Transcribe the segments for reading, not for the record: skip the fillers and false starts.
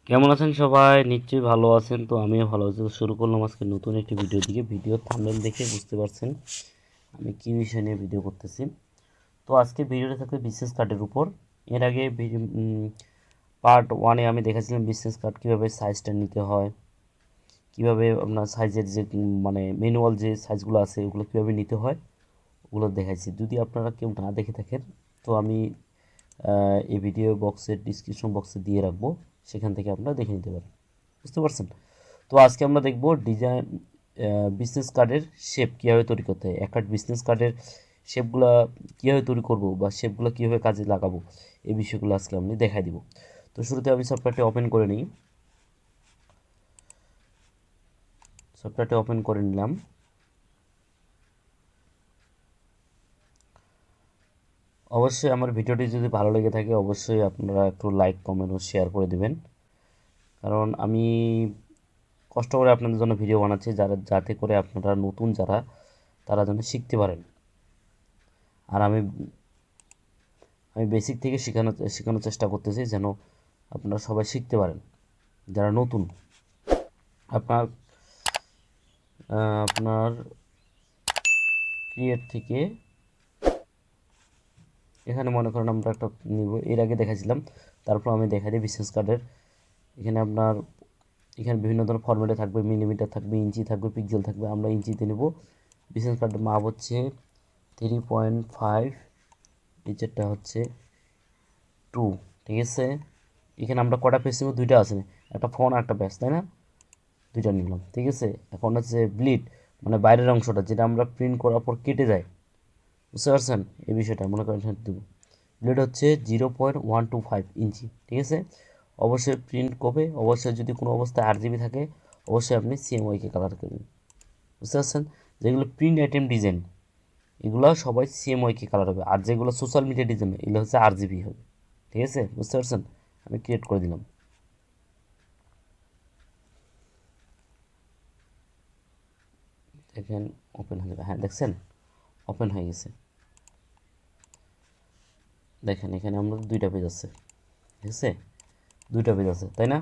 কেমন আছেন সবাই? নিশ্চয়ই ভালো আছেন। তো আমিও ভালো আছি। তো শুরু করলাম আজকে নতুন একটি ভিডিও থেকে। ভিডিওর থাম্বনেল দেখে বুঝতে পারছেন আমি কী বিষয় নিয়ে ভিডিও করতেছি। তো আজকে ভিডিওটা থাকবে বিজনেস কার্ডের উপর। এর আগে পার্ট ওয়ানে আমি দেখাছিলাম বিজনেস কার্ড কীভাবে সাইজটা নিতে হয়, কীভাবে আপনার সাইজের যে মানে ম্যানুয়াল যে সাইজগুলো আছে ওগুলো কীভাবে নিতে হয় ওগুলো দেখাইছি। যদি আপনারা কেউ না দেখে থাকেন তো আমি এই ভিডিও বক্সের ডিসক্রিপশন বক্সে দিয়ে রাখবো, সেখান থেকে আপনারা দেখে নিতে পারেন। বুঝতে পারছেন? তো আজকে আমরা দেখব ডিজাইন বিজনেস কার্ডের শেপ কীভাবে তৈরি করতে হয়, একটা বিজনেস কার্ডের শেপগুলো কীভাবে তৈরি করব বা শেপগুলো কীভাবে কাজে লাগাবো, এই বিষয়গুলো আজকে আমি দেখাই দিব। তো শুরুতে আমি সফটওয়্যারটি ওপেন করে নিই। সফটওয়্যারটি ওপেন করে নিলাম। অবশ্যই আমার ভিডিওটি যদি ভালো লেগে থাকে অবশ্যই আপনারা একটু লাইক কমেন্ট ও শেয়ার করে দিবেন, কারণ আমি কষ্ট করে আপনাদের জন্য ভিডিও বানাচ্ছি যাতে করে আপনারা নতুন যারা তারা যেন শিখতে পারেন। আর আমি বেসিক থেকে শেখানোর চেষ্টা করতেছি যেন আপনারা সবাই শিখতে পারেন যারা নতুন। আপনার আপনার ক্রিয়েট থেকে এখানে মনে করেন আমরা একটা নিব, এর আগে দেখাছিলাম, তারপর আমি দেখাই দিই বিজনেস কার্ডের। এখানে বিভিন্ন ধরনের ফরম্যাটে থাকবে, মিলিমিটার থাকবে, ইঞ্চি থাকবে, পিক্সেল থাকবে। আমরা ইঞ্চিতে নেব। বিজনেস কার্ডের মাপ হচ্ছে 3.5, নিচেরটা হচ্ছে 2। ঠিক আছে, এখানে আমরা কটা পেজ নেব? দুইটা আছে, একটা ফোন আর একটা ব্যাস, তাই না? দুইটা নিলাম। ঠিক আছে, এখন হচ্ছে ব্লিড মানে বাইরের অংশটা যেটা আমরা প্রিন্ট করার পর কেটে যায়। বুঝতে পারছেন এই বিষয়টা? মনে করেন দেবো ব্লেড হচ্ছে 0.125 ইঞ্চি। ঠিক আছে, অবশ্যই প্রিন্ট কপি, অবশ্যই যদি কোনো অবস্থায় RGB থাকে অবশ্যই আপনি CMYK কালার করবেন। বুঝতে পারছেন? যেগুলো প্রিন্ট আইটেম ডিজাইন এগুলো সবাই CMYK কালার হবে, আর যেগুলো সোশ্যাল মিডিয়া ডিজাইন এগুলো হচ্ছে RGB হবে। ঠিক আছে, বুঝতে পারছেন? আমি ক্রিয়েট করে দিলাম। দেখেন ওপেন হয়ে যাবে। হ্যাঁ দেখছেন ওপেন হয়ে গেছে। দেখেন এখানে আমরা দুইটা পেজ আছে। ঠিক আছে, দুইটা পেজ আছে, তাই না?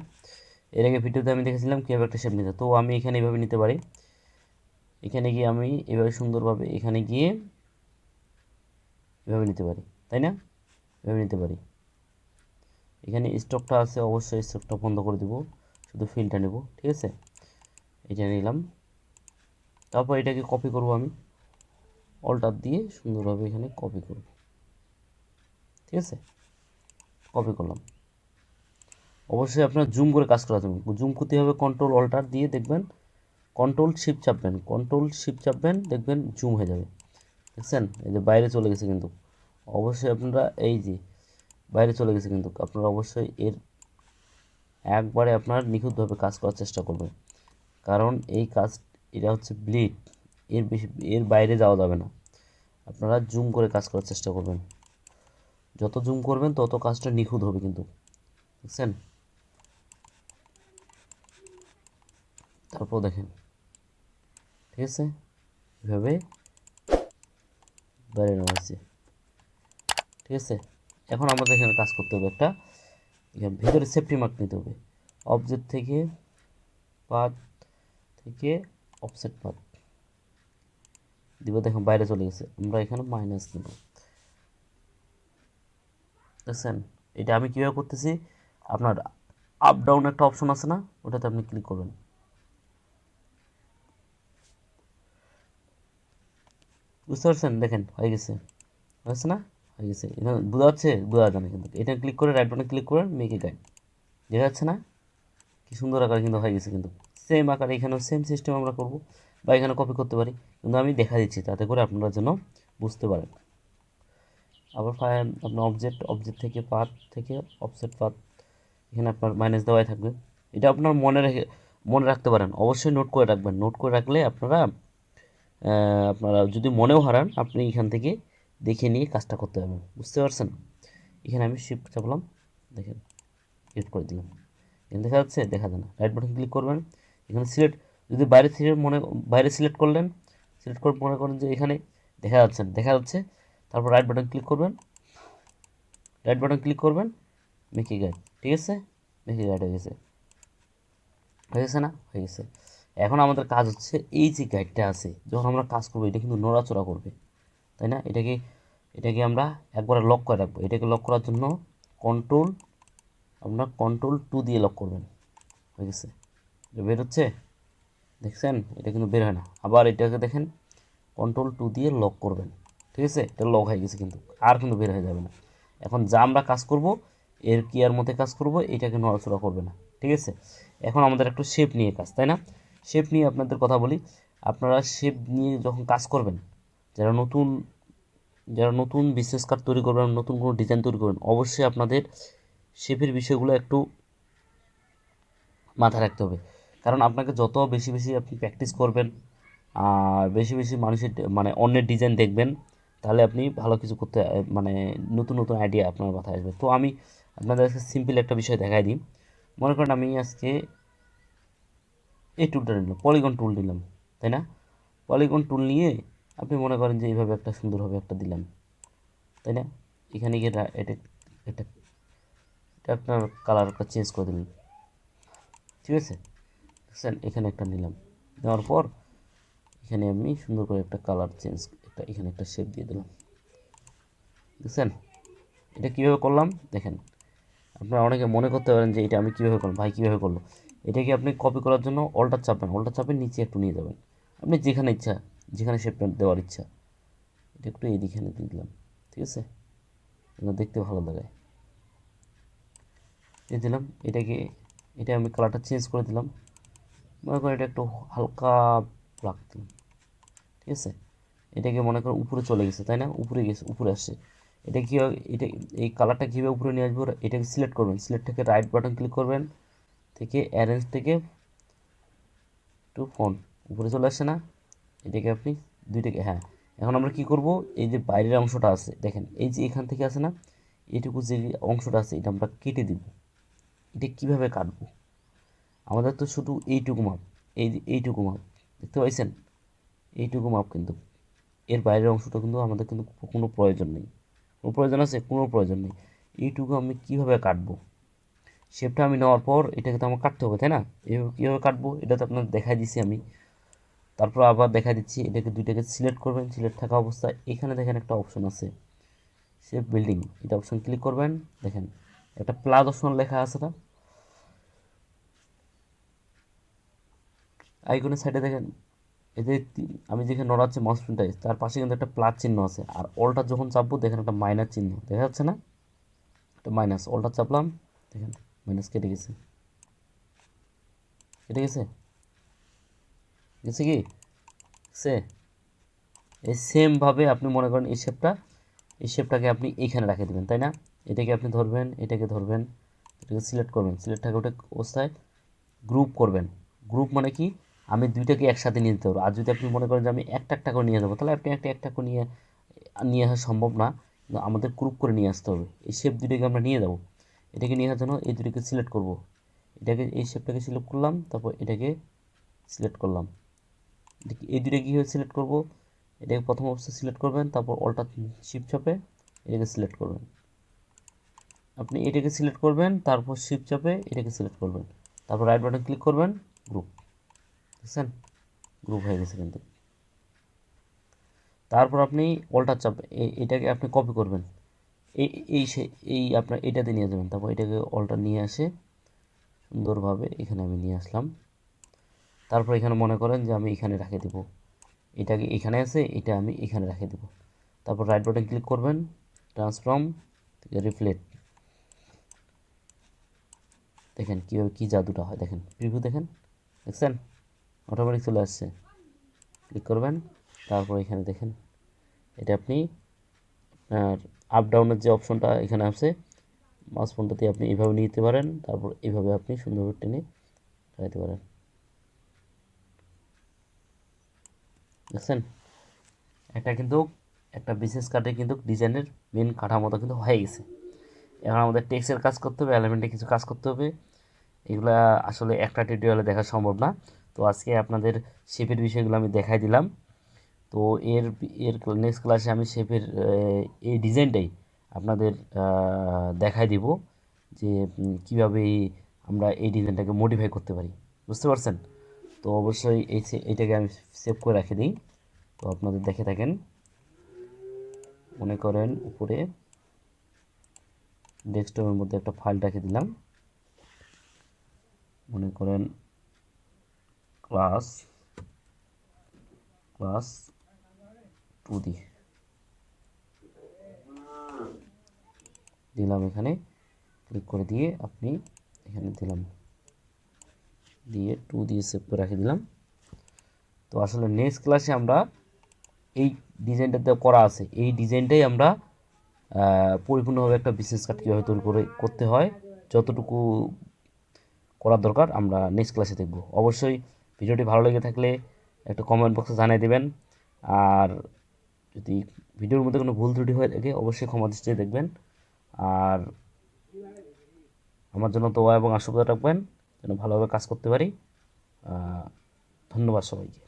এর আগে ভিডিওতে আমি দেখেছিলাম কীভাবে একটা শেপ নিতে। তো আমি এখানে এভাবে নিতে পারি। এখানে গিয়ে আমি এভাবে সুন্দরভাবে এখানে গিয়ে এভাবে নিতে পারি, তাই না? এভাবে নিতে পারি। এখানে স্টকটা আছে, অবশ্যই স্টকটা বন্ধ করে দেবো, শুধু ফিলটা নেব। ঠিক আছে, এটা নিলাম। তারপর এটাকে কপি করব, আমি অল্টার দিয়ে সুন্দরভাবে এখানে কপি করব। ঠিক আছে, কপি করলাম। অবশ্যই আপনার জুম করে কাজ করা যাবে। জুম করতে হবে কন্ট্রোল অল্টার দিয়ে, দেখবেন কন্ট্রোল শিফট চাপবেন, দেখবেন জুম হয়ে যাবে। দেখছেন এই যে বাইরে চলে গেছে, কিন্তু অবশ্যই আপনারা এই যে বাইরে চলে গেছে, কিন্তু আপনারা অবশ্যই এর একবারে আপনার নিখুঁতভাবে কাজ করার চেষ্টা করবেন, কারণ এই কাজ এটা হচ্ছে ব্লিড, এর বাইরে যাওয়া যাবে না। আপনারা জুম করে কাজ করার চেষ্টা করবেন, যত জুম করবেন তত কাজটা নিখুঁত হবে কিন্তু। দেখছেন? তারপর দেখেন, ঠিক আছে, এভাবে বাইরে নেওয়া হয়েছে। ঠিক আছে, এখন আমাদের এখানে কাজ করতে হবে একটা, এখানে ভিতরে সেফটি মার্ক নিতে হবে। অবজেক্ট থেকে পাথ থেকে অফসেট পাথ দিব। দেখুন বাইরে চলে গেছে, আমরা এখানে মাইনাস দেব। দেখছেন এটা আমি কীভাবে করতেছি? আপনার আপ ডাউন একটা অপশন আছে না, ওটাতে আপনি ক্লিক করবেন। বুঝতে পারছেন? দেখেন হয়ে গেছে, হয়েছে না? হয়ে গেছে। এটা বোঝা যাচ্ছে? বোঝা যাচ্ছে না কিন্তু। এটা ক্লিক করে রাইট বাটনে ক্লিক করেন, মেক এ গাইড। দেখা যাচ্ছে না কি সুন্দর আকার কিন্তু হয়ে গেছে? কিন্তু সেম আকার এখানেও সেম সিস্টেম আমরা করব, বা এখানে কপি করতে পারি, কিন্তু আমি দেখা দিচ্ছি তাতে করে আপনারা যেন বুঝতে পারেন। আবার আপনার অবজেক্ট থেকে পাথ থেকে অফসেট পাথ, এখানে আপনার মাইনাস দেওয়াই থাকবে। এটা আপনার মনে রাখতে পারেন, অবশ্যই নোট করে রাখবেন। নোট করে রাখলে আপনারা যদি মনেও হারান আপনি এখান থেকে দেখে নিয়ে কাজটা করতে পারবেন। বুঝতে পারছেন? এখানে আমি শিফট চাপলাম, দেখেন ক্লিক করে দিলাম। এখানে দেখা যাচ্ছে? দেখা যায় না। রাইট বাটন ক্লিক করবেন, এখানে সিলেক্ট, যদি বাইরে সিলেক্ট করলেন, সিলেক্ট করে মনে করেন যে এখানে দেখা যাচ্ছে। তারপর রাইট বাটন ক্লিক করবেন, মেকে গাইড। ঠিক আছে, মেকে গাইড হয়ে গেছে। হয়ে গেছে না? হয়ে গেছে। এখন আমাদের কাজ হচ্ছে এই যে গাইডটা আছে, যখন আমরা কাজ করবো এটা কিন্তু নড়াচড়া করবে, তাই না? এটাকে আমরা একবারে লক করে রাখবো। এটাকে লক করার জন্য কন্ট্রোল আপনার কন্ট্রোল 2 দিয়ে লক করবেন। হয়ে গেছে, এটা বের হচ্ছে, দেখছেন? এটা কিন্তু বের হয় না। আবার এটাকে দেখেন কন্ট্রোল 2 দিয়ে লক করবেন, ঠিক আছে? এটা লক হয়ে গেছে, কিন্তু আর কিন্তু বের হয়ে যাবে না। এখন যা আমরা কাজ করব এর কিয়ার মধ্যে কাজ করব, এটাকে নড়াচড়া করবে না, ঠিক আছে? এখন আমাদের একটু শেপ নিয়ে কাজ, তাই না? শেপ নিয়ে আপনাদের কথা বলি। আপনারা শেপ নিয়ে যখন কাজ করবেন, যারা নতুন যারা নতুন বিজনেস কার্ড তৈরি করবেন, নতুন কোনো ডিজাইন তৈরি করবেন, অবশ্যই আপনাদের শেপের বিষয়গুলো একটু মাথায় রাখতে হবে। কারণ আপনাকে যত বেশি বেশি আপনি প্র্যাকটিস করবেন আর বেশি বেশি মানুষের মানে অন্যের ডিজাইন দেখবেন, তাহলে আপনি ভালো কিছু করতে মানে নতুন নতুন আইডিয়া আপনার মাথায় আসবে। তো আমি আপনাদের কাছে সিম্পল একটা বিষয় দেখাই দিই। মনে করেন আমি আজকে এই টুলটা নিলাম, পলিগন টুল নিলাম, তাই না? পলিগন টুল নিয়ে আপনি মনে করেন যে এইভাবে একটা সুন্দরভাবে একটা দিলাম, তাই না? এখানে গিয়ে এটা এটা এটা আপনার কালারটা চেঞ্জ করে দিলেন, ঠিক আছে? দেখছেন? এখানে একটা নিলাম, নেওয়ার পর এখানে আমি সুন্দর করে একটা কালার চেঞ্জ, এখানে একটা শেপ দিয়ে দিলাম, দেখছেন? এটা কীভাবে করলাম দেখেন। আপনারা অনেকে মনে করতে পারেন যে এটা আমি কীভাবে করলাম, ভাই কীভাবে করলো। এটাকে আপনি কপি করার জন্য অল্টার চাপবেন, অল্টার চাপে নিচে একটু নিয়ে যাবেন, আপনি যেখানে ইচ্ছা, যেখানে শেপটা দেওয়ার ইচ্ছা, এটা একটু এইখানে দিয়ে দিলাম, ঠিক আছে? দেখতে ভালো লাগায় দিয়ে দিলাম। এটা আমি কালারটা চেঞ্জ করে দিলাম, মনে করেন এটা একটু হালকা ব্ল্যাক দিলাম, ঠিক আছে? এটাকে মনে করেন উপরে চলে গেছে, তাই না? উপরে গেছে, উপরে আসছে। এটা কীভাবে, এটা এই কালারটা কীভাবে উপরে নিয়ে আসবো, এটাকে সিলেক্ট করবেন, সিলেক্ট থেকে রাইট বাটন ক্লিক করবেন, থেকে অ্যারেঞ্জ থেকে টু ফন্ট, উপরে চলে আসছে না? এটাকে আপনি দুইটাকে, হ্যাঁ। এখন আমরা কি করব, এই যে বাইরের অংশটা আছে দেখেন, এই যে এখান থেকে আছে না, এইটুকু যে অংশটা আছে এটা আমরা কেটে দিব। এটা কিভাবে কাটবো, আমাদের তো শুধু এইটুকু মাপ, এইটুকু মাপ দেখতে পাইছেন? এইটুকু মাপ, কিন্তু এর বাইরের অংশটা কিন্তু আমাদের কিন্তু কোনো প্রয়োজন নেই। কোনো প্রয়োজন আছে? কোনো প্রয়োজন নেই। এইটুকু আমি কীভাবে কাটবো, শেপটা আমি নেওয়ার পর এটাকে তো আমার কাটতে হবে, তাই না? এইভাবে কীভাবে কাটবো এটা তো আপনার দেখাই দিচ্ছি আমি। তারপর আবার দেখা দিচ্ছি, এটাকে দুইটাকে সিলেক্ট করবেন, সিলেক্ট থাকা অবস্থায় এখানে দেখেন একটা অপশন আছে শেপ বিল্ডিং, এটা অপশন ক্লিক করবেন, দেখেন একটা প্লাস অপশন লেখা আছে না আইকনের সাইডে, দেখেন এই যে আমি যেখানে নড়াচ্ছি মাউস পয়েন্টার, তার পাশে কিন্তু একটা প্লাস চিহ্ন আছে, আর অলটা যখন চাপবো দেখেন একটা মাইনাস চিহ্ন দেখা যাচ্ছে না, একটা মাইনাস, অলটা চাপলাম দেখেন মাইনাস কেটে গেছে, কেটে গেছে, গেছে কি সে এই সেমভাবে আপনি মনে করেন এই শেপটাকে আপনি এইখানে রেখে দেবেন, তাই না? এটাকে আপনি ধরবেন, এটাকে ধরবেন, এটাকে সিলেক্ট করবেন, সিলেক্ট থাকে ওটা অবস্থায় গ্রুপ করবেন। গ্রুপ মানে কি, আমি দুইটাকে একসাথে নিয়ে যেতে পারবো। আর যদি আপনি মনে করেন যে আমি একটা একটা করে নিয়ে যাবো, তাহলে আপনি একটা একটা করে নিয়ে আসা সম্ভব না, কিন্তু আমাদের গ্রুপ করে নিয়ে আসতে হবে। এই শেপ দুইটাকে আমরা নিয়ে যাবো, এটাকে নিয়ে আসার জন্য এই দুটোকে সিলেক্ট করব, এটাকে এই শেপটাকে সিলেক্ট করলাম, তারপর এটাকে সিলেক্ট করলাম, এই দুটো কীভাবে সিলেক্ট করব, এটাকে প্রথম অবস্থায় সিলেক্ট করবেন, তারপর অল্টার শিফট চাপে এটাকে সিলেক্ট করবেন, আপনি এটাকে সিলেক্ট করবেন, তারপর শিফট চাপে এটাকে সিলেক্ট করবেন, তারপর রাইট বাটন ক্লিক করবেন, গ্রুপ, বুঝছেন? গ্রুপ হয়ে গেছে কিন্তু। তারপর আপনি অল্টার চাপ এটাকে আপনি কপি করবেন, এই এই এই আপনার এটাতে নিয়ে যাবেন, তারপর এটাকে অল্টার নিয়ে আসে সুন্দরভাবে এখানে আমি নিয়ে আসলাম। তারপর এখানে মনে করেন যে আমি এখানে রেখে দেব, এটাকে এখানে আছে, এটা আমি এখানে রেখে দেব। তারপর রাইট বাটন ক্লিক করবেন, ট্রান্সফর্ম থেকে রিফ্লেক্ট, দেখেন কীভাবে কী জাদুটা হয়, দেখেন প্রিভিউ দেখেন, দেখছেন? অটোমেটিক চলে আসছে, ক্লিক করবেন, তারপর এখানে দেখেন এটা আপনি আর আপ ডাউনের যে অপশনটা এখানে আছে মাউস পয়েন্টার দিয়ে আপনি এইভাবে নিতে পারেন, তারপর এইভাবে আপনি সুন্দরভাবে টেনে রাখতে পারেন, দেখছেন? এটা কিন্তু একটা বিশেষ কার্ডে কিন্তু ডিজাইনের মেন কাঠামোটা কিন্তু হয়ে গেছে। এখন আমাদের টেক্সটের কাজ করতে হবে, এলিমেন্টে কিছু কাজ করতে হবে, এগুলা আসলে একটা টিউটোরিয়ালে দেখা সম্ভব না। তো আজকে আপনাদের শেপের বিষয়গুলো আমি দেখাই দিলাম। তো এর এর নেক্সট ক্লাসে আমি শেপের এই ডিজাইনটাই আপনাদের দেখাই দিব যে কীভাবে আমরা এই ডিজাইনটাকে মডিফাই করতে পারি, বুঝতে পারছেন? তো অবশ্যই এইটাকে আমি সেভ করে রেখে দিই। তো আপনাদের দেখে থাকেন, মনে করেন উপরে ডেস্কটপের মধ্যে একটা ফাইল রেখে দিলাম, মনে করেন ক্লাস ক্লাস 2D দিলাম, এখানে ক্লিক করে দিয়ে আপনি এখানে দিলাম, দিয়ে 2 দিয়ে সেভ করে রেখে দিলাম। তো আসলে নেক্সট ক্লাসে আমরা এই ডিজাইনটাতে করা আছে, এই ডিজাইনটাই আমরা পরিপূর্ণভাবে একটা বিজনেস কার্ড কীভাবে তৈরি করে করতে হয়, যতটুকু করার দরকার আমরা নেক্সট ক্লাসে দেখব। অবশ্যই ভিডিওটি ভালো লেগে থাকলে একটা কমেন্ট বক্সে জানিয়ে দেবেন। আর যদি ভিডিওর মধ্যে কোনো ভুল ত্রুটি হয়ে থাকে অবশ্যই ক্ষমা দৃষ্টিতে দেখবেন। আর আমার জন্য দোয়া এবং আশীর্বাদ রাখবেন যেন ভালোভাবে কাজ করতে পারি। ধন্যবাদ সবাইকে।